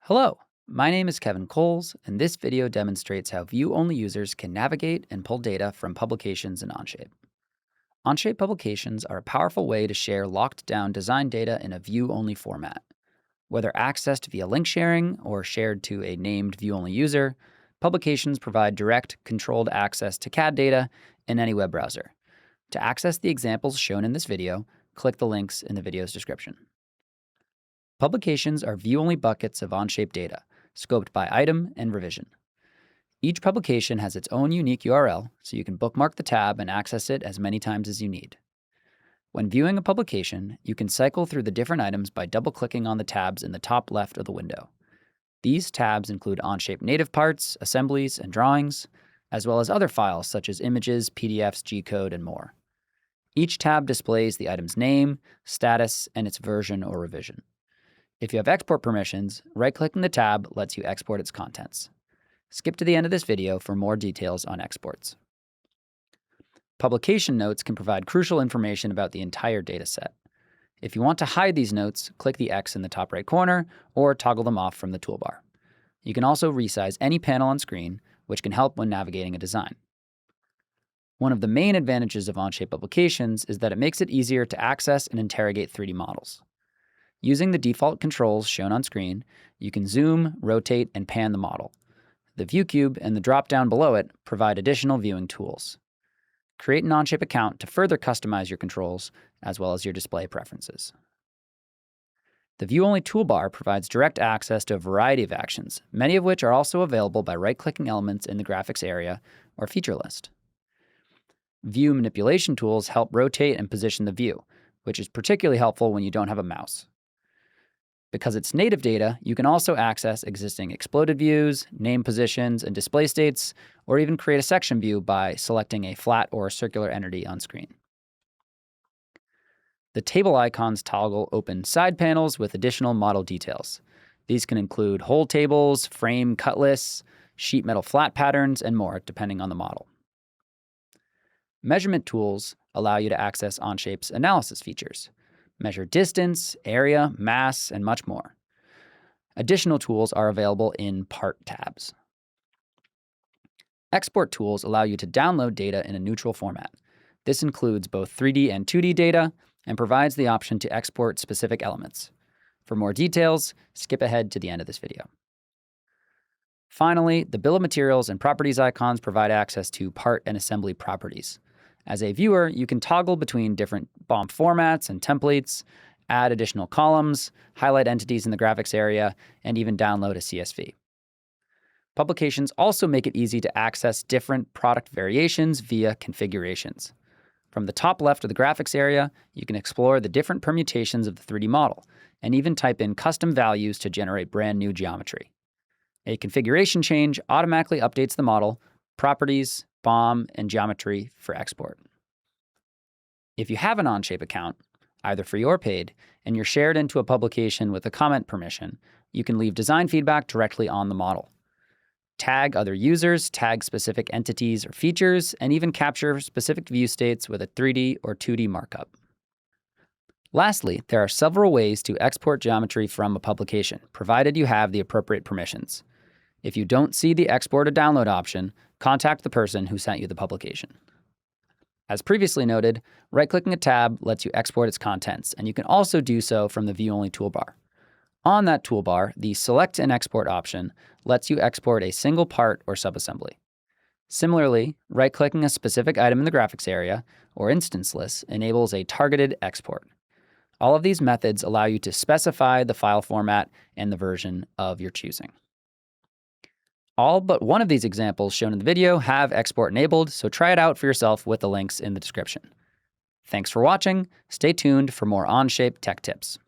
Hello, my name is Kevin Coles, and this video demonstrates how view-only users can navigate and pull data from publications in Onshape. Onshape Publications are a powerful way to share locked-down design data in a view-only format. Whether accessed via link sharing or shared to a named view-only user, Publications provide direct, controlled access to CAD data in any web browser. To access the examples shown in this video, click the links in the video's description. Publications are view-only buckets of Onshape data, scoped by item and revision. Each publication has its own unique URL, so you can bookmark the tab and access it as many times as you need. When viewing a publication, you can cycle through the different items by double-clicking on the tabs in the top left of the window. These tabs include Onshape native parts, assemblies, and drawings, as well as other files such as images, PDFs, G-code, and more. Each tab displays the item's name, status, and its version or revision. If you have export permissions, right-clicking the tab lets you export its contents. Skip to the end of this video for more details on exports. Publication notes can provide crucial information about the entire dataset. If you want to hide these notes, click the X in the top right corner or toggle them off from the toolbar. You can also resize any panel on screen, which can help when navigating a design. One of the main advantages of Onshape Publications is that it makes it easier to access and interrogate 3D models. Using the default controls shown on screen, you can zoom, rotate, and pan the model. The view cube and the drop-down below it provide additional viewing tools. Create an Onshape account to further customize your controls, as well as your display preferences. The view-only toolbar provides direct access to a variety of actions, many of which are also available by right-clicking elements in the graphics area or feature list. View manipulation tools help rotate and position the view, which is particularly helpful when you don't have a mouse. Because it's native data, you can also access existing exploded views, name positions, and display states, or even create a section view by selecting a flat or circular entity on screen. The table icons toggle open side panels with additional model details. These can include whole tables, frame cut lists, sheet metal flat patterns, and more, depending on the model. Measurement tools allow you to access Onshape's analysis features. Measure distance, area, mass, and much more. Additional tools are available in Part tabs. Export tools allow you to download data in a neutral format. This includes both 3D and 2D data and provides the option to export specific elements. For more details, skip ahead to the end of this video. Finally, the bill of materials and properties icons provide access to part and assembly properties. As a viewer, you can toggle between different BOM formats and templates, add additional columns, highlight entities in the graphics area, and even download a CSV. Publications also make it easy to access different product variations via configurations. From the top left of the graphics area, you can explore the different permutations of the 3D model, and even type in custom values to generate brand new geometry. A configuration change automatically updates the model, properties, BOM, and geometry for export. If you have an Onshape account, either free or paid, and you're shared into a publication with a comment permission, you can leave design feedback directly on the model. Tag other users, tag specific entities or features, and even capture specific view states with a 3D or 2D markup. Lastly, there are several ways to export geometry from a publication, provided you have the appropriate permissions. If you don't see the export or download option, contact the person who sent you the publication. As previously noted, right-clicking a tab lets you export its contents, and you can also do so from the view-only toolbar. On that toolbar, the Select and Export option lets you export a single part or subassembly. Similarly, right-clicking a specific item in the graphics area or instance list enables a targeted export. All of these methods allow you to specify the file format and the version of your choosing. All but one of these examples shown in the video have export enabled, so try it out for yourself with the links in the description. Thanks for watching. Stay tuned for more Onshape tech tips.